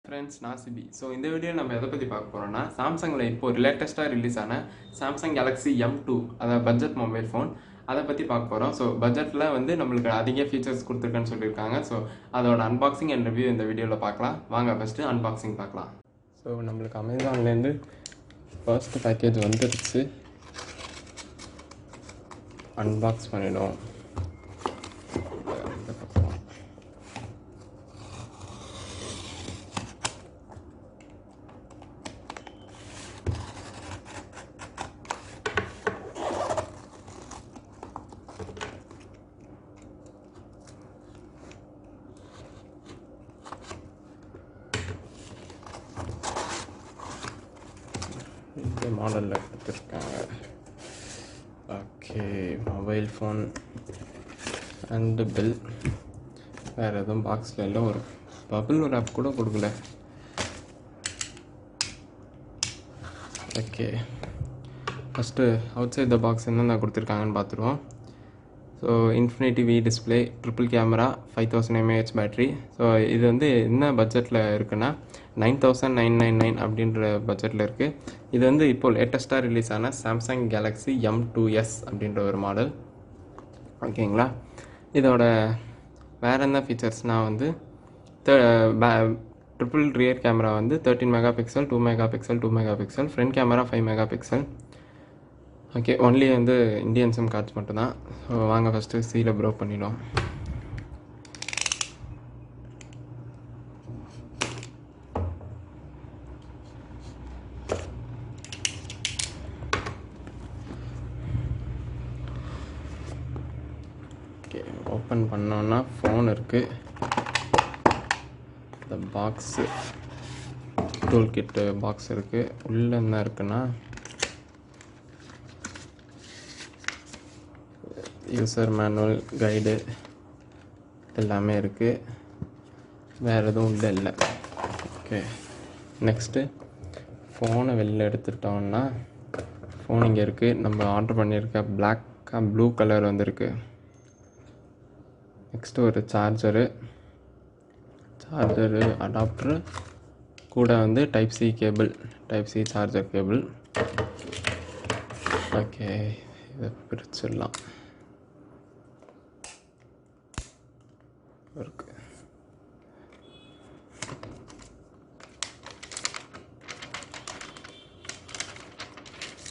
Friends நான் CP. So இந்த video நம்ம எதை பற்றி பார்க்க போகிறோம்னா சாம்சங்கில் இப்போ லேட்டஸ்ட்டாக ரிலீஸ் ஆன சாம்சங் கேலக்ஸி M2 அதாவது பட்ஜெட் மொபைல் ஃபோன் அதை பற்றி பார்க்க போகிறோம். ஸோ பட்ஜெட்டில் வந்து நம்மளுக்கு அதிக ஃபீச்சர்ஸ் கொடுத்துருக்குன்னு சொல்லியிருக்காங்க. ஸோ அதோட அன்பாக்சிங் அண்ட் ரிவ்யூ இந்த வீடியோவில் பார்க்கலாம். வாங்க ஃபஸ்ட்டு அன்பாக்சிங் பார்க்கலாம். ஸோ நம்மளுக்கு அமேசான்லேருந்து ஃபர்ஸ்ட் பேக்கேஜ் வந்துடுச்சு. அன்பாக்ஸ் பண்ணிவிடுவோம். இந்த மாடலில் கொடுத்துருக்காங்க. Okay, mobile phone and bill. வேறு எதுவும் பாக்ஸில் இல்லை. ஒரு பபிள் ரேப் கூட கொடுக்கல. Okay, first outside the box என்னென்ன கொடுத்துருக்காங்கன்னு பார்த்துருவோம். So infinity V display, triple camera, 5000 mAh battery. So இது வந்து என்ன பட்ஜெட்டில் இருக்குன்னா 9999 அப்படின்ற பட்ஜெட்டில் இருக்குது. இது வந்து இப்போது லேட்டஸ்ட்டாக ரிலீஸ் ஆன சாம்சங் கேலக்ஸி M2s அப்படின்ற ஒரு மாடல். ஓகேங்களா, இதோட வேறு என்ன ஃபீச்சர்ஸ்னால் வந்து ட்ரிபிள் ரியர் கேமரா வந்து 13 megapixel, 2 megapixel, 2 megapixel, front camera 5 megapixel. Okay, only வந்து இந்தியன் சிம் கார்ட்ஸ் மட்டும்தான். ஸோ வாங்க ஃபஸ்ட்டு சீலை ப்ரோ பண்ணிவிடும். ஓகே, ஓப்பன் பண்ணோன்னா ஃபோன் இருக்குது. இந்த பாக்ஸு டூல் கிட்டு பாக்ஸ் இருக்குது. உள்ளே என்ன இருக்குன்னா யூசர் மேனுவல், கைடு எல்லாமே இருக்குது. வேறு எதுவும் உள்ளே இல்லை. ஓகே, நெக்ஸ்ட்டு ஃபோனை வெளில எடுத்துட்டோம்னா ஃபோன் இங்கே இருக்குது. நம்ம ஆர்டர் பண்ணியிருக்க பிளாக்காக ப்ளூ கலர் வந்திருக்கு. நெக்ஸ்ட்டு ஒரு சார்ஜரு அடாப்டரு கூட வந்து type C cable, type C charger cable. Okay, இதை பிரிச்சிடலாம். இருக்கு.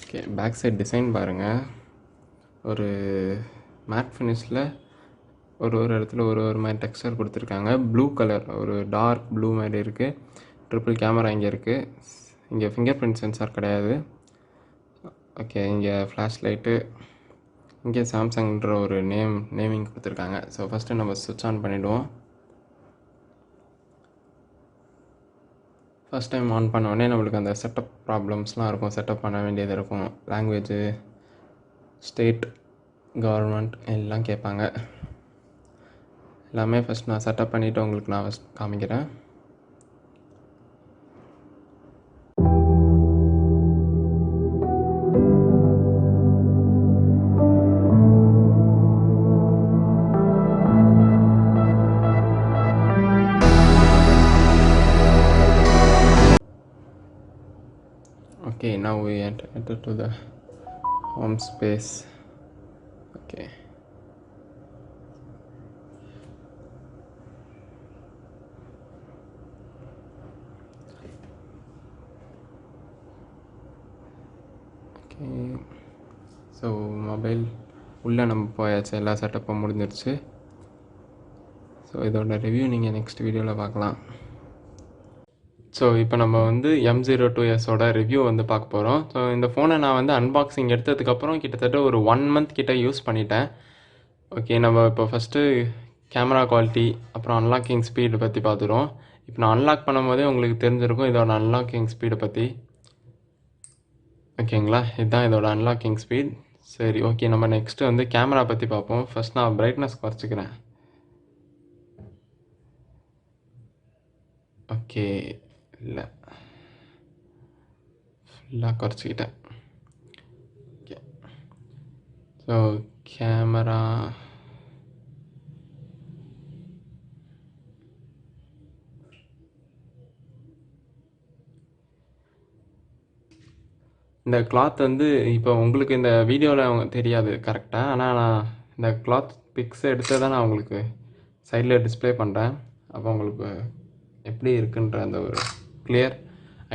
ஓகே, பேக் சைட் டிசைன் பாருங்கள். ஒரு மேட் ஃபினிஷில் ஒரு இடத்துல ஒரு மாதிரி டெக்ஸ்சர் கொடுத்துருக்காங்க. ப்ளூ கலர், ஒரு டார்க் ப்ளூ மாதிரி இருக்குது. ட்ரிபிள் கேமரா இங்கே இருக்குது. இங்கே ஃபிங்கர் பிரிண்ட் சென்சார் கிடையாது. ஓகே, இங்கே ஃப்ளாஷ் லைட்டு, இங்கே சாம்சங்ன்ற ஒரு நேமிங் கொடுத்துருக்காங்க. ஸோ ஃபஸ்ட்டு நம்ம சுவிட்ச் ஆன் பண்ணிவிடுவோம். ஃபஸ்ட் டைம் ஆன் பண்ண உடனே நம்மளுக்கு அந்த செட்டப் ப்ராப்ளம்ஸ்லாம் இருக்கும். செட்டப் பண்ண வேண்டியது இருக்கும். லாங்குவேஜு, ஸ்டேட், கவர்மெண்ட் எல்லாம் கேட்பாங்க. எல்லாமே ஃபஸ்ட் நான் செட்டப் பண்ணிவிட்டு உங்களுக்கு நான் ஃபஸ்ட் காமிக்கிறேன். Okay, now we enter to the home space. Okay, so mobile உள்ளே நம்ம போயாச்சு. எல்லா செட்டப்பும் முடிஞ்சிருச்சு. ஸோ இதோட ரிவ்யூ நீங்கள் நெக்ஸ்ட் வீடியோவில் பார்க்கலாம். ஸோ இப்போ நம்ம வந்து M02s ரிவ்யூ வந்து பார்க்க போகிறோம். ஸோ இந்த ஃபோனை நான் வந்து அன்பாக்சிங் எடுத்ததுக்கப்புறம் கிட்டத்தட்ட ஒரு 1 month கிட்ட யூஸ் பண்ணிட்டேன். ஓகே, நம்ம இப்போ ஃபஸ்ட்டு கேமரா குவாலிட்டி, அப்புறம் அன்லாக்கிங் ஸ்பீடு பற்றி பார்த்துருவோம். இப்போ நான் அன்லாக் பண்ணும்போதே உங்களுக்கு தெரிஞ்சிருக்கும் இதோட அன்லாக்கிங் ஸ்பீடை பற்றி. ஓகேங்களா, இதுதான் இதோட அன்லாக்கிங் ஸ்பீட். சரி, ஓகே, நம்ம நெக்ஸ்ட்டு வந்து கேமரா பற்றி பார்ப்போம். ஃபஸ்ட் நான் பிரைட்னஸ் குறைச்சிக்கிறேன். ஓகே, இல்லை, ஃபுல்லாக குறைச்சிக்கிட்டேன். ஓகே, ஸோ கேமரா இந்த கிளாத் வந்து இப்போ உங்களுக்கு இந்த வீடியோவில் தெரியாது கரெக்டாக, ஆனால் நான் இந்த கிளாத் பிக்ஸ் எடுத்து தான் நான் உங்களுக்கு சைடில் டிஸ்ப்ளே பண்ணுறேன். அப்போ உங்களுக்கு எப்படி இருக்குன்ற அந்த ஒரு கிளியர்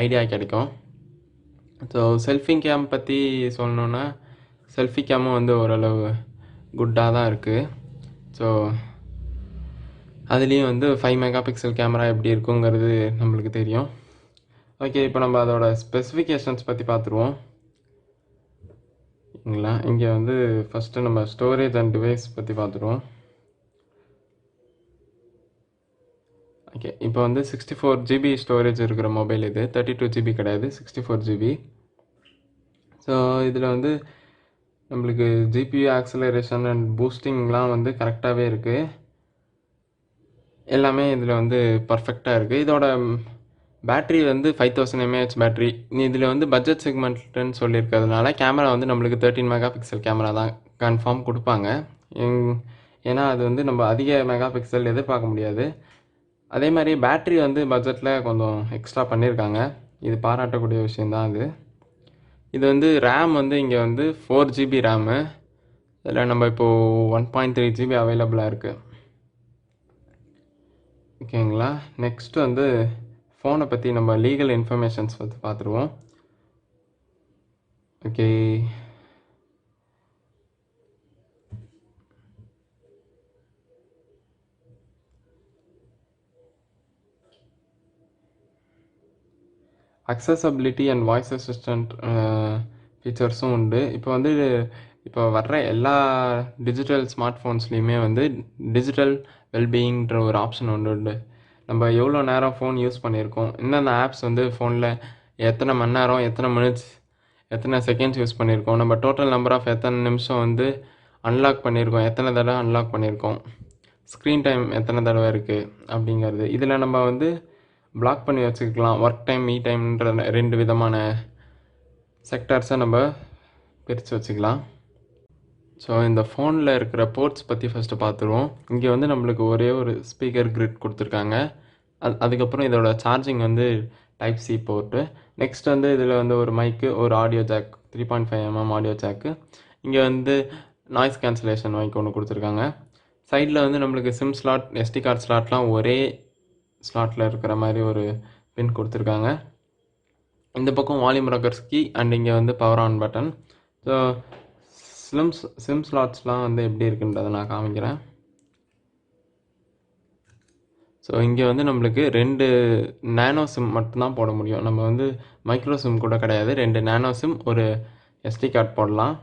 ஐடியா கிடைக்கும். ஸோ செல்ஃபி கேம் பற்றி சொல்லணுன்னா, செல்ஃபி கேமும் வந்து ஓரளவு குட்டாக தான் இருக்குது. ஸோ அதுலேயும் வந்து 5 மெகா பிக்சல் கேமரா எப்படி இருக்குங்கிறது நம்மளுக்கு தெரியும். ஓகே, இப்போ நம்ம அதோட ஸ்பெசிஃபிகேஷன்ஸ் பற்றி பார்த்துருவோம். இல்லைங்களா, இங்கே வந்து ஃபஸ்ட்டு நம்ம ஸ்டோரேஜ் அண்ட் டிவைஸ் பற்றி பார்த்துருவோம். ஓகே, இப்போ வந்து 64 GB ஸ்டோரேஜ் இருக்கிற மொபைல் இது. 32 GB கிடையாது, 64 GB. ஸோ இதில் வந்து நம்மளுக்கு ஜிபியூ ஆக்சலரேஷன் அண்ட் பூஸ்டிங்லாம் வந்து கரெக்டாகவே இருக்குது. எல்லாமே இதில் வந்து பர்ஃபெக்டாக இருக்குது. இதோட பேட்ரி வந்து 5000 mAh பேட்ரி. இதில் வந்து பட்ஜெட் செக்மெண்ட்னு சொல்லியிருக்கிறதுனால கேமரா வந்து நம்மளுக்கு 13 மெகா பிக்சல் கேமரா தான் கன்ஃபார்ம் கொடுப்பாங்க. ஏன்னா அது வந்து நம்ம அதிக மெகா பிக்சல் எதிர்பார்க்க முடியாது. அதே மாதிரி பேட்ரி வந்து பட்ஜெட்டில் கொஞ்சம் எக்ஸ்ட்ரா பண்ணியிருக்காங்க. இது பாராட்டக்கூடிய விஷயந்தான் அது. இது வந்து ரேம் வந்து இங்கே வந்து 4 GB ரேமு. இதில் நம்ம இப்போது 1.3 GB அவைலபிளாக இருக்குது. ஓகேங்களா, நெக்ஸ்ட் வந்து ஃபோனை பற்றி நம்ம லீகல் இன்ஃபர்மேஷன்ஸ் பற்றி பார்த்துருவோம். Okay, accessibility and voice assistant ஃபீச்சர்ஸும் உண்டு. இப்போ வர்ற எல்லா டிஜிட்டல் ஸ்மார்ட் ஃபோன்ஸ்லேயுமே வந்து டிஜிட்டல் வெல்பீயிங்ன்ற ஒரு ஆப்ஷன் ஒன்று உண்டு. நம்ம எவ்வளோ நேரம் ஃபோன் யூஸ் பண்ணியிருக்கோம், என்னென்ன ஆப்ஸ் வந்து ஃபோனில் எத்தனை மணி நேரம், எத்தனை மினிட்ஸ், எத்தனை செகண்ட்ஸ் யூஸ் பண்ணியிருக்கோம், நம்ம டோட்டல் நம்பர் ஆஃப் எத்தனை நிமிஷம் வந்து அன்லாக் பண்ணியிருக்கோம், எத்தனை தடவை அன்லாக் பண்ணியிருக்கோம், ஸ்க்ரீன் டைம் எத்தனை தடவை இருக்குது அப்படிங்கிறது. இதில் நம்ம வந்து பிளாக் பண்ணி வச்சுக்கலாம். ஒர்க் டைம், மீ டைம்ன்ற 2 விதமான செக்டார்ஸை நம்ம பிரித்து வச்சுக்கலாம். ஸோ இந்த ஃபோனில் இருக்கிற போர்ட்ஸ் பற்றி ஃபஸ்ட்டு பார்த்துருவோம். இங்கே வந்து நம்மளுக்கு ஒரே ஒரு ஸ்பீக்கர் கிரிட் கொடுத்துருக்காங்க. அதுக்கப்புறம் இதோட சார்ஜிங் வந்து டைப் சி போர்ட்டு. நெக்ஸ்ட் வந்து இதில் வந்து ஒரு மைக்கு, ஒரு audio jack, 3.5 mm audio jack. இங்கே வந்து நாய்ஸ் கேன்சலேஷன் மைக் ஒன்று கொடுத்துருக்காங்க. சைடில் வந்து நம்மளுக்கு சிம் ஸ்லாட், எஸ்டி கார்டு ஸ்லாட்லாம் ஒரே ஸ்லாட்டில் இருக்கிற மாதிரி ஒரு பின் கொடுத்துருக்காங்க. இந்த பக்கம் வால்யூம் ராக்கர்ஸ் கீ அண்ட் இங்கே வந்து power on button. So sim ஸ்லாட்ஸ்லாம் வந்து எப்படி இருக்குன்றதை நான் காமிக்கிறேன். ஸோ இங்கே வந்து நம்மளுக்கு 2 நேனோ சிம் மட்டும்தான் போட முடியும். நம்ம வந்து மைக்ரோ சிம் கூட கிடையாது. 2 நேனோ சிம், ஒரு எஸ்டி கார்டு போடலாம்.